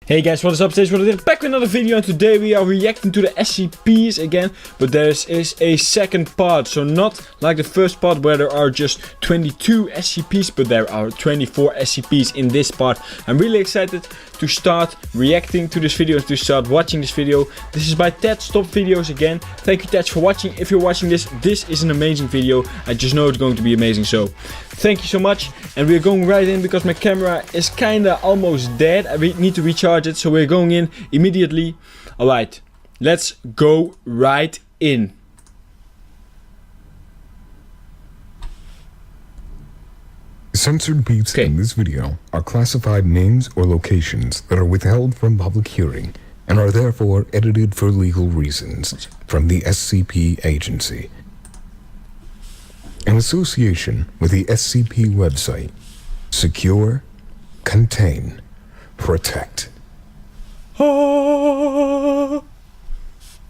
Hey guys, what is up? Today we're back with another video, and today we are reacting to the SCPs again, but there is a second part, so not like the first part where there are just 22 SCPs, but there are 24 SCPs in this part. I'm really excited to start reacting to this video and to start watching this video. This is by TATS TOPVIDEOS again. Thank you TATS for watching. If you're watching this, this is an amazing video. I just know it's going to be amazing, so thank you so much. And we're going right in because my camera is kinda almost dead. I need to recharge it, so we're going in immediately. Alright, let's go right in. Censored beats in this video are classified names or locations that are withheld from public hearing and are therefore edited for legal reasons from the SCP agency. In association with the SCP website, secure, contain, protect.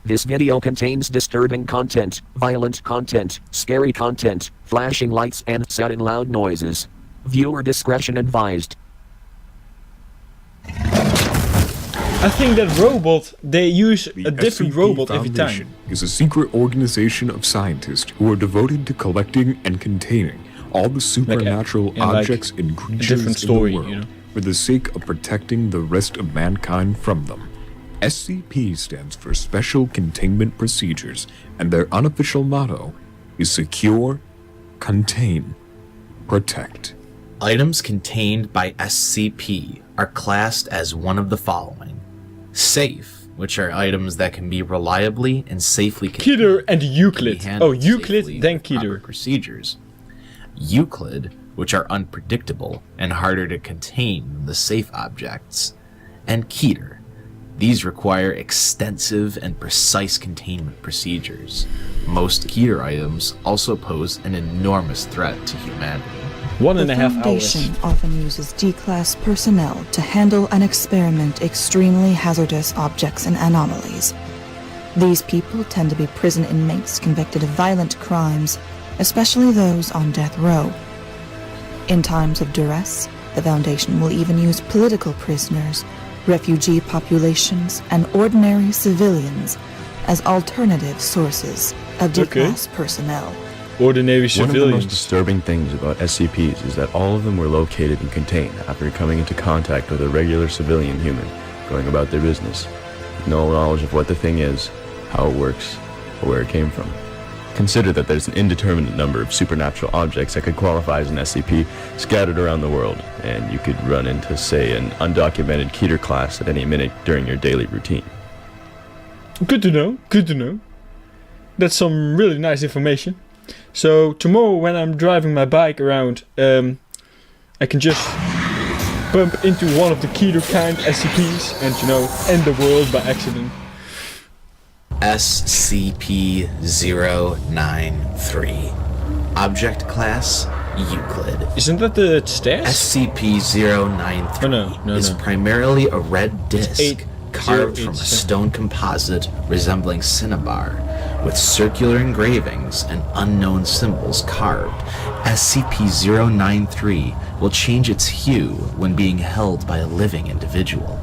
This video contains disturbing content, violent content, scary content, flashing lights and sudden loud noises. Viewer discretion advised. I think that robot, they use a different robot every time. Is a secret organization of scientists who are devoted to collecting and containing all the supernatural objects and creatures in the world, for the sake of protecting the rest of mankind from them. SCP stands for Special Containment Procedures, and their unofficial motto is Secure, Contain, Protect. Items contained by SCP are classed as one of the following. Safe, which are items that can be reliably and safely contained. Keter and Euclid. Oh, Euclid, then Keter. Procedures. Euclid, which are unpredictable and harder to contain than the safe objects. And keter. These require extensive and precise containment procedures. Most keter items also pose an enormous threat to humanity. 1.5 hours. The Foundation often uses D-Class personnel to handle and experiment extremely hazardous objects and anomalies. These people tend to be prison inmates convicted of violent crimes, especially those on death row. In times of duress, the Foundation will even use political prisoners, refugee populations, and ordinary civilians as alternative sources of D-Class personnel. Ordinary civilians. One of the most disturbing things about SCPs is that all of them were located and contained after coming into contact with a regular civilian human going about their business, with no knowledge of what the thing is, how it works, or where it came from. Consider that there's an indeterminate number of supernatural objects that could qualify as an SCP scattered around the world, and you could run into, say, an undocumented keter class at any minute during your daily routine. Good to know, good to know. That's some really nice information. So tomorrow when I'm driving my bike around, I can just bump into one of the keter kind SCPs and, you know, end the world by accident. SCP-093. Object Class, Euclid. Isn't that the stairs? SCP-093 is primarily a red disc carved from a stone composite resembling cinnabar, with circular engravings and unknown symbols carved. SCP-093 will change its hue when being held by a living individual.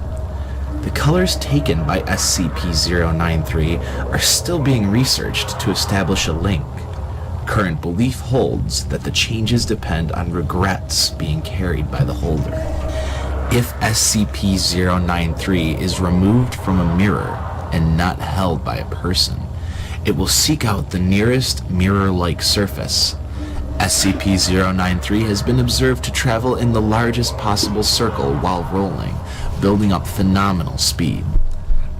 The colors taken by SCP-093 are still being researched to establish a link. Current belief holds that the changes depend on regrets being carried by the holder. If SCP-093 is removed from a mirror and not held by a person, it will seek out the nearest mirror-like surface. SCP-093 has been observed to travel in the largest possible circle while rolling, building up phenomenal speed.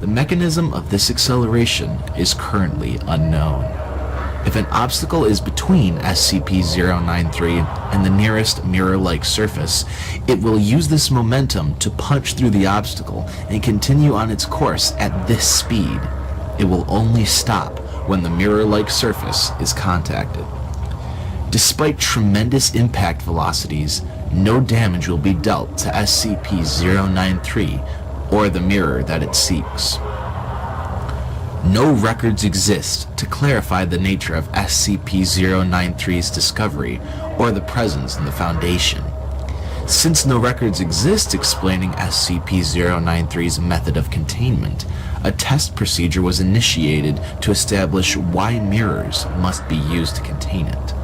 The mechanism of this acceleration is currently unknown. If an obstacle is between SCP-093 and the nearest mirror-like surface, it will use this momentum to punch through the obstacle and continue on its course at this speed. It will only stop when the mirror-like surface is contacted. Despite tremendous impact velocities, no damage will be dealt to SCP-093 or the mirror that it seeks. No records exist to clarify the nature of SCP-093's discovery or the presence in the Foundation. Since no records exist explaining SCP-093's method of containment, a test procedure was initiated to establish why mirrors must be used to contain it.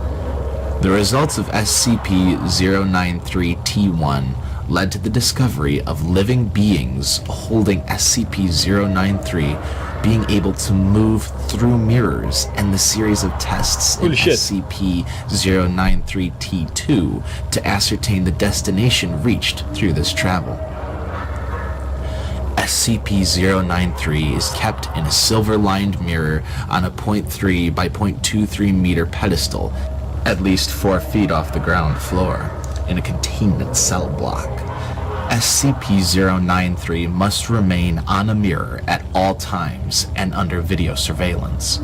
The results of SCP-093-T1 led to the discovery of living beings holding SCP-093 being able to move through mirrors, and the series of tests in SCP-093-T2 to ascertain the destination reached through this travel. SCP-093 is kept in a silver-lined mirror on a 0.3 by 0.23 meter pedestal, at least 4 feet off the ground floor, in a containment cell block. SCP-093 must remain on a mirror at all times and under video surveillance.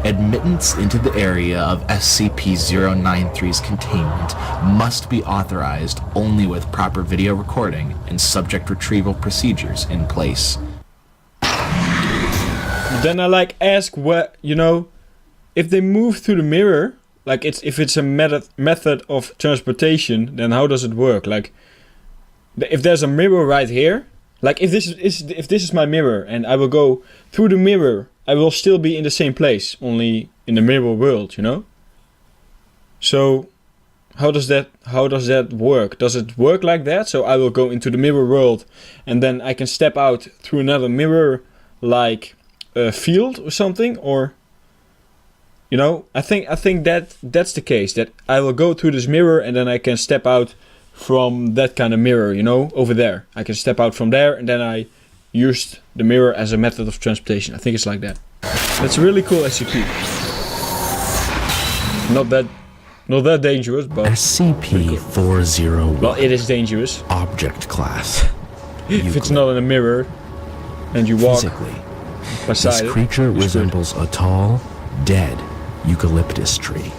Admittance into the area of SCP-093's containment must be authorized only with proper video recording and subject retrieval procedures in place. Then I ask what, if they move through the mirror, if it's a method of transportation, then how does it work? If there's a mirror right here, if this is my mirror and I will go through the mirror, I will still be in the same place, only in the mirror world, So how does that work? Does it work like that? So I will go into the mirror world and then I can step out through another mirror, like a field or something, or I think that's the case, that I will go through this mirror and then I can step out from that kind of mirror, over there. I can step out from there and then I used the mirror as a method of transportation. I think it's like that. That's a really cool SCP. Not that dangerous, but SCP-401. Well, it is dangerous. Object class. If it's not in a mirror and you walk Physically, beside this creature resembles a tall, dead eucalyptus tree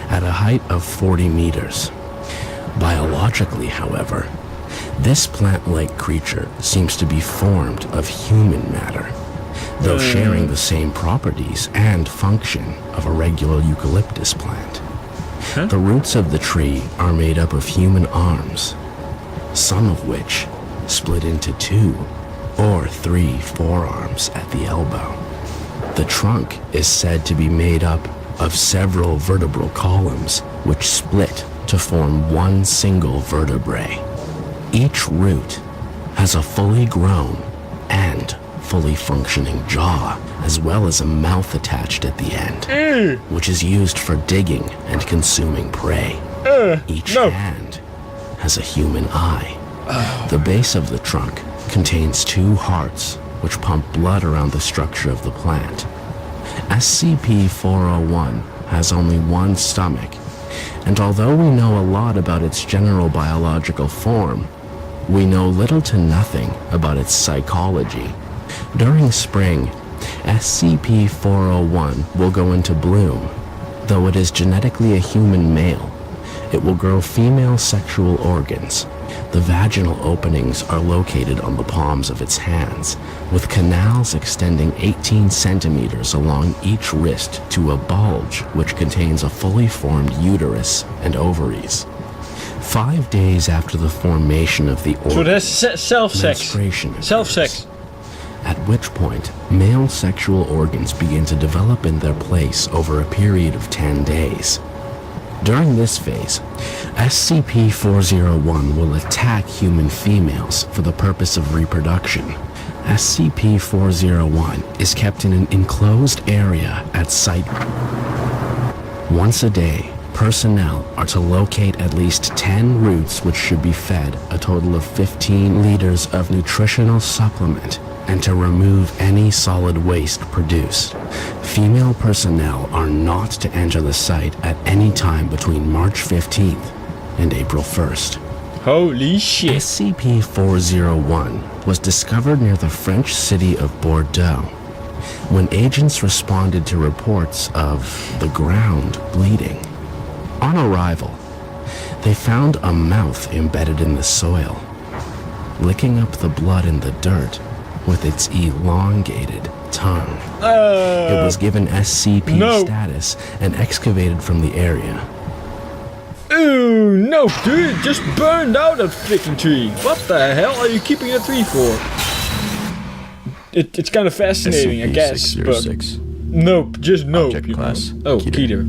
at a height of 40 meters. Biologically, however, this plant-like creature seems to be formed of human matter, though sharing the same properties and function of a regular eucalyptus plant. Huh? The roots of the tree are made up of human arms, some of which split into 2 or 3 forearms at the elbow. The trunk is said to be made up of several vertebral columns which split to form one single vertebrae. Each root has a fully grown and fully functioning jaw, as well as a mouth attached at the end, which is used for digging and consuming prey. Each hand has a human eye. The base of the trunk contains 2 hearts, which pump blood around the structure of the plant. SCP-401 has only 1 stomach, and although we know a lot about its general biological form, we know little to nothing about its psychology. During spring, SCP-401 will go into bloom. Though it is genetically a human male, it will grow female sexual organs. The vaginal openings are located on the palms of its hands, with canals extending 18 centimeters along each wrist to a bulge which contains a fully formed uterus and ovaries. 5 days after the formation of the organ, So that's self-sex. menstruation occurs, Self-sex. at which point male sexual organs begin to develop in their place over a period of 10 days. During this phase, SCP-401 will attack human females for the purpose of reproduction. SCP-401 is kept in an enclosed area at site. Once a day, personnel are to locate at least 10 roots which should be fed a total of 15 liters of nutritional supplement, and to remove any solid waste produced. Female personnel are not to enter the site at any time between March 15th and April 1st. Holy shit. SCP-401 was discovered near the French city of Bordeaux when agents responded to reports of the ground bleeding. On arrival, they found a mouth embedded in the soil, licking up the blood in the dirt with its elongated tongue. It was given SCP status and excavated from the area. Ooh, no, dude, just burned out that freaking tree. What the hell are you keeping a tree for? It's kind of fascinating, I guess, but nope, just nope. Object class. Oh, keter.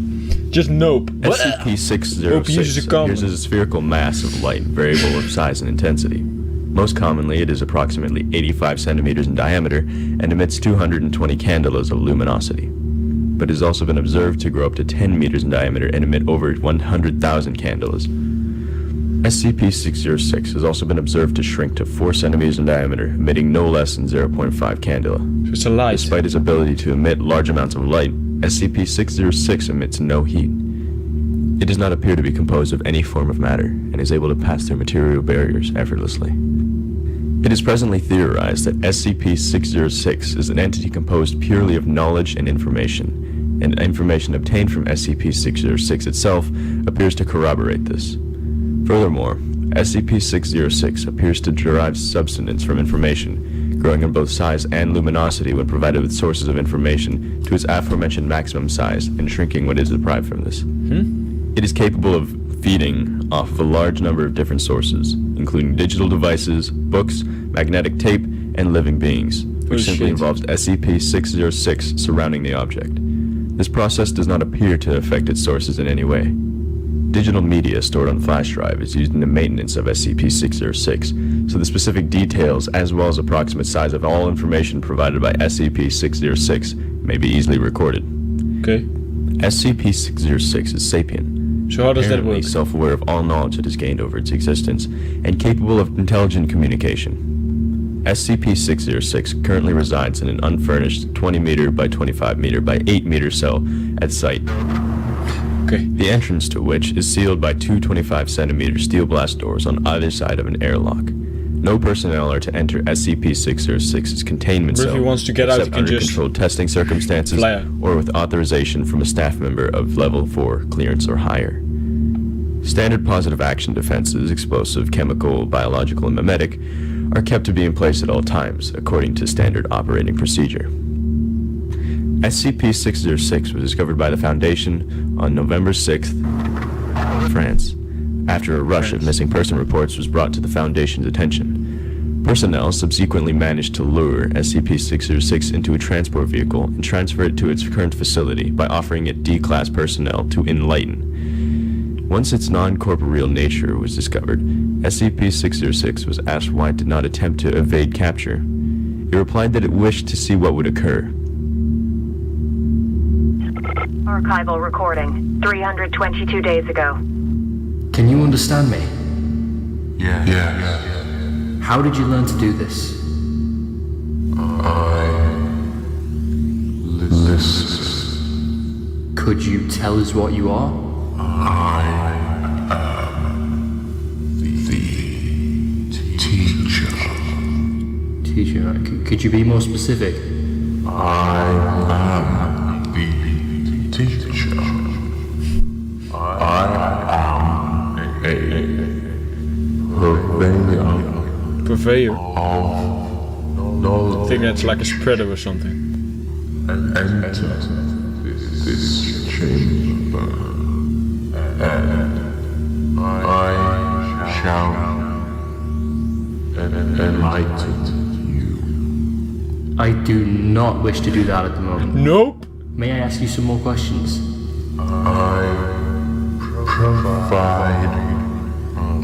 Just nope. SCP-606 appears as a spherical mass of light, variable of size and intensity. Most commonly, it is approximately 85 centimeters in diameter and emits 220 candelas of luminosity. But it has also been observed to grow up to 10 meters in diameter and emit over 100,000 candelas. SCP-606 has also been observed to shrink to 4 centimeters in diameter, emitting no less than 0.5 candela. It's a light. Despite its ability to emit large amounts of light, SCP-606 emits no heat. It does not appear to be composed of any form of matter, and is able to pass through material barriers effortlessly. It is presently theorized that SCP-606 is an entity composed purely of knowledge and information obtained from SCP-606 itself appears to corroborate this. Furthermore, SCP-606 appears to derive substance from information, growing in both size and luminosity when provided with sources of information to its aforementioned maximum size, and shrinking when it is deprived from this. It is capable of feeding off of a large number of different sources, including digital devices, books, magnetic tape, and living beings, which simply involves SCP-606 surrounding the object. This process does not appear to affect its sources in any way. Digital media stored on flash drive is used in the maintenance of SCP-606, so the specific details as well as approximate size of all information provided by SCP-606 may be easily recorded. Okay. SCP-606 is sapient. So how does that work? Self-aware of all knowledge it has gained over its existence, and capable of intelligent communication. SCP-606 currently resides in an unfurnished 20 meter by 25 meter by 8 meter cell at site. Okay. The entrance to which is sealed by two 25 centimeter steel blast doors on either side of an airlock. No personnel are to enter SCP-606's containment cell, if he wants to get out, he can under just controlled testing circumstances Flah. or with authorization from a staff member of level 4 clearance or higher. Standard positive action defenses, explosive, chemical, biological, and mimetic, are kept to be in place at all times, according to standard operating procedure. SCP-606 was discovered by the Foundation on November 6th, France, after a rush of missing person reports was brought to the Foundation's attention. Personnel subsequently managed to lure SCP-606 into a transport vehicle and transfer it to its current facility by offering it D-Class personnel to enlighten. Once its non-corporeal nature was discovered, SCP-606 was asked why it did not attempt to evade capture. It replied that it wished to see what would occur. Archival recording, 322 days ago. Can you understand me? Yeah. How did you learn to do this? Listen. Could you tell us what you are? I am the teacher. Teacher, could you be more specific? I am the teacher. I am a purveyor. of knowledge. I think that's like a spreader or something. Enter this chamber, and I shall enlighten you. I do not wish to do that at the moment. Nope. May I ask you some more questions? I provide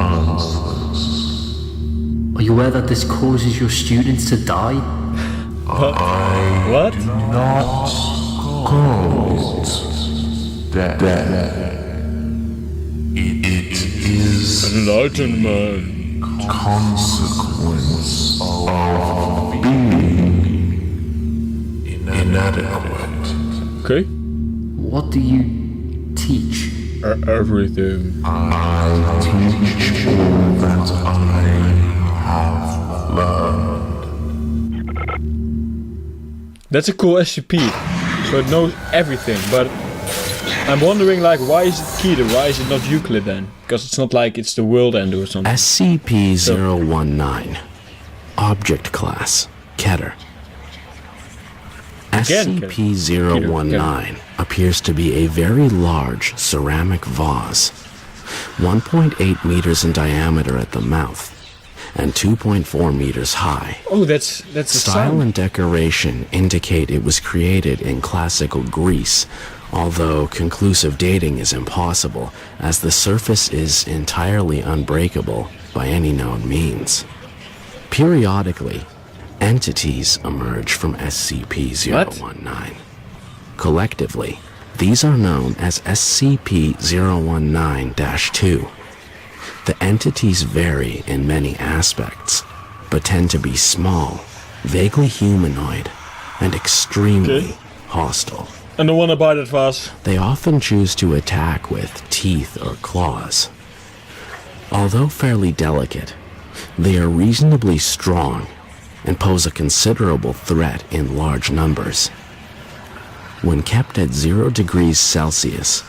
answers. Are you aware that this causes your students to die? What? Not cause death. It is Enlightenment. consequence of being inadequate. Okay. What do you teach? Everything. I teach all that I have learned. That's a cool SCP. So it knows everything, but I'm wondering, like, why is it keter? Why is it not Euclid then? Because it's not like it's the world end or something. SCP-019. Object Class. Keter. SCP-019 appears to be a very large ceramic vase. 1.8 meters in diameter at the mouth, and 2.4 meters high. Oh, that's the Style sun. and decoration indicate it was created in classical Greece, although conclusive dating is impossible, as the surface is entirely unbreakable by any known means. Periodically, entities emerge from SCP-019. Collectively, these are known as SCP-019-2. The entities vary in many aspects, but tend to be small, vaguely humanoid, and extremely hostile. I don't wanna buy that vase. They often choose to attack with teeth or claws. Although fairly delicate, they are reasonably strong and pose a considerable threat in large numbers. When kept at 0 degrees Celsius,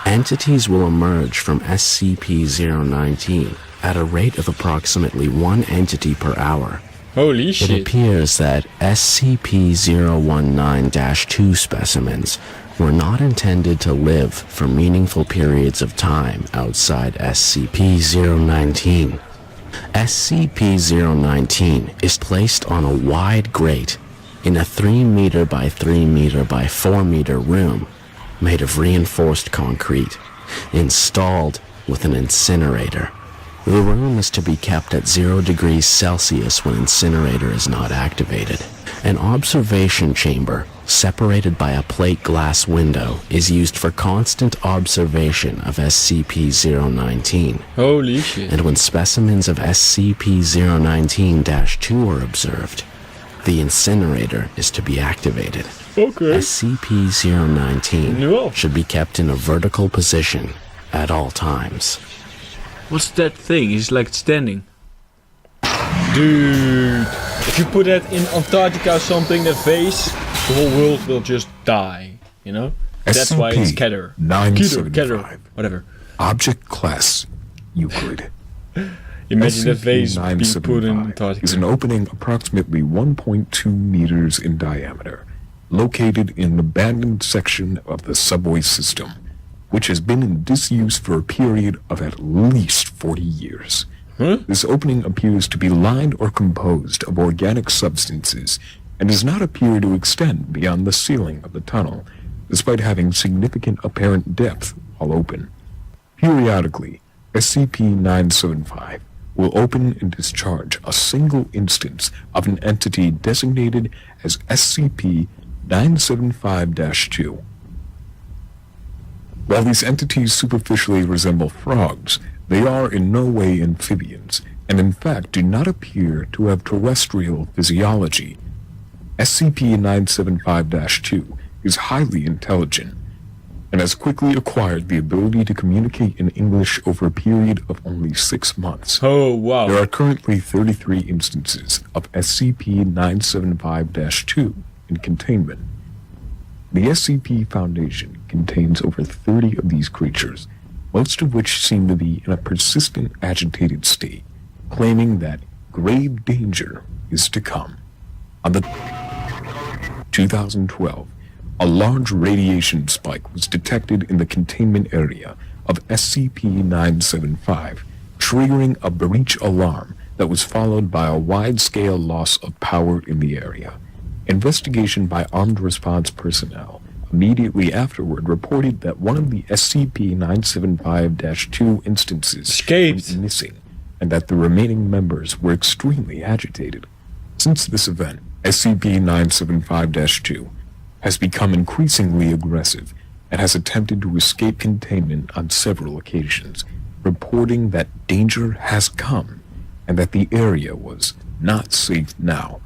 entities will emerge from SCP-019 at a rate of approximately 1 entity per hour. Holy It shit. appears that SCP-019-2 specimens were not intended to live for meaningful periods of time outside SCP-019. SCP-019 is placed on a wide grate in a 3 meter by 3 meter by 4 meter room made of reinforced concrete, installed with an incinerator. The room is to be kept at 0 degrees Celsius when incinerator is not activated. An observation chamber, separated by a plate glass window, is used for constant observation of SCP-019. Holy shit. And when specimens of SCP-019-2 are observed, the incinerator is to be activated. Okay. SCP-019 No. should be kept in a vertical position at all times. What's that thing? He's like standing. Dude. If you put that in Antarctica or something, that vase, the whole world will just die. You know? That's why it's keter. SCP-975. Whatever. Object class Euclid. Imagine that vase being put in SCP-975 Antarctica. is an opening approximately 1.2 meters in diameter, located in an abandoned section of the subway system, which has been in disuse for a period of at least 40 years. This opening appears to be lined or composed of organic substances and does not appear to extend beyond the ceiling of the tunnel, despite having significant apparent depth while open. Periodically, SCP-975 will open and discharge a single instance of an entity designated as SCP-975-2. While these entities superficially resemble frogs, they are in no way amphibians, and in fact do not appear to have terrestrial physiology. SCP-975-2 is highly intelligent, and has quickly acquired the ability to communicate in English over a period of only 6 months. Oh, wow. There are currently 33 instances of SCP-975-2 in containment. The SCP Foundation contains over 30 of these creatures, most of which seem to be in a persistent agitated state, claiming that grave danger is to come. On the 2012, a large radiation spike was detected in the containment area of SCP-975, triggering a breach alarm that was followed by a wide-scale loss of power in the area. Investigation by armed response personnel immediately afterward reported that one of the SCP-975-2 instances escaped, went missing, and that the remaining members were extremely agitated. Since this event, SCP-975-2 has become increasingly aggressive and has attempted to escape containment on several occasions, reporting that danger has come and that the area was not safe now.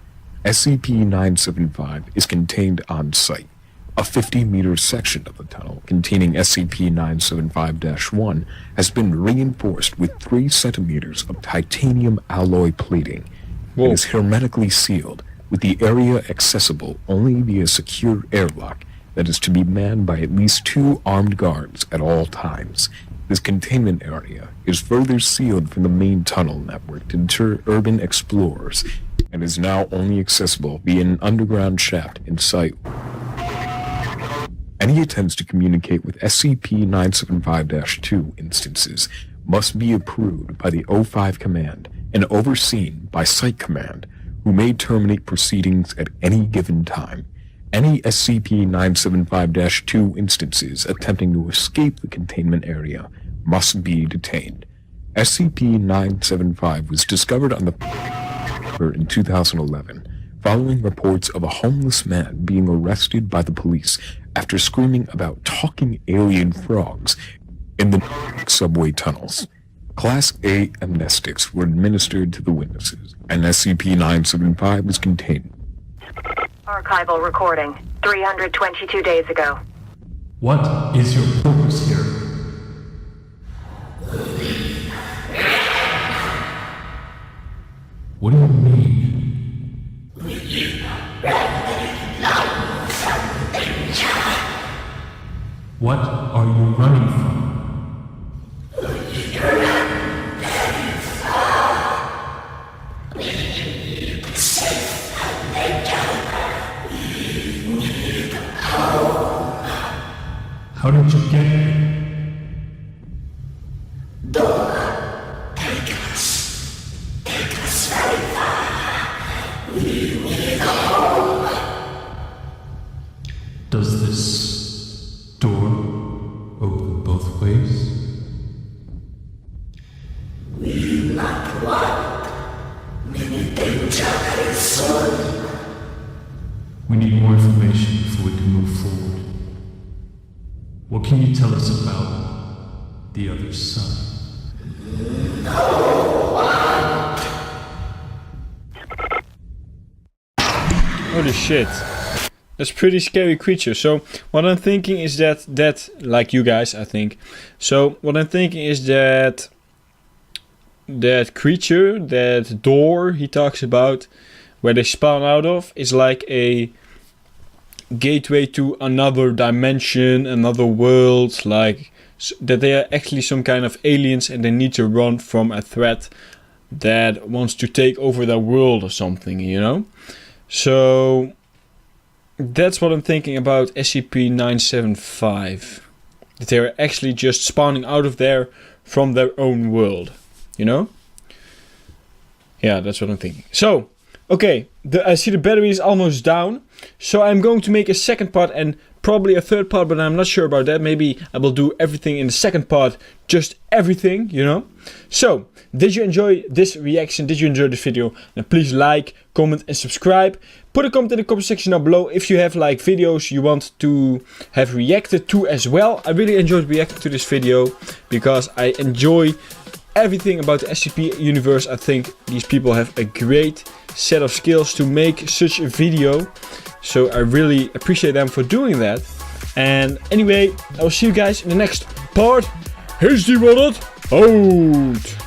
SCP-975 is contained on site. A 50-meter section of the tunnel containing SCP-975-1 has been reinforced with 3 centimeters of titanium alloy plating. It is hermetically sealed, with the area accessible only via secure airlock that is to be manned by at least 2 armed guards at all times. This containment area is further sealed from the main tunnel network to deter urban explorers, and is now only accessible via an underground shaft in sight. Any attempts to communicate with SCP-975-2 instances must be approved by the O5 Command and overseen by Site Command, who may terminate proceedings at any given time. Any SCP-975-2 instances attempting to escape the containment area must be detained. SCP-975 was discovered on the in 2011, following reports of a homeless man being arrested by the police after screaming about talking alien frogs in the subway tunnels. Class A amnestics were administered to the witnesses, and SCP-975 was contained. Archival recording, 322 days ago. What is your purpose here? What do you mean? What are you running from? How did you get here? Take us very far. We will home. Does this door open both ways? We not want many danger very soon. We need more information before we can move forward. What can you tell us about the other side? Holy shit. That's pretty scary creature. So what I'm thinking is that like you guys, I think. So what I'm thinking is that creature, that door he talks about, where they spawn out of, is like a gateway to another dimension, another world, like that they are actually some kind of aliens and they need to run from a threat that wants to take over their world or something, you know? So that's what I'm thinking about SCP-975. That they're actually just spawning out of there from their own world, you know? Yeah, that's what I'm thinking. So, okay, I see the battery is almost down. So I'm going to make a second part and probably a third part, but I'm not sure about that. Maybe I will do everything in the second part, just everything, you know. So, did you enjoy this reaction? Did you enjoy this video? Then please like, comment and subscribe. Put a comment in the comment section down below if you have like videos you want to have reacted to as well. I really enjoyed reacting to this video because I enjoy everything about the SCP universe. I think these people have a great set of skills to make such a video. So I really appreciate them for doing that. And anyway, I will see you guys in the next part. Here's the world out.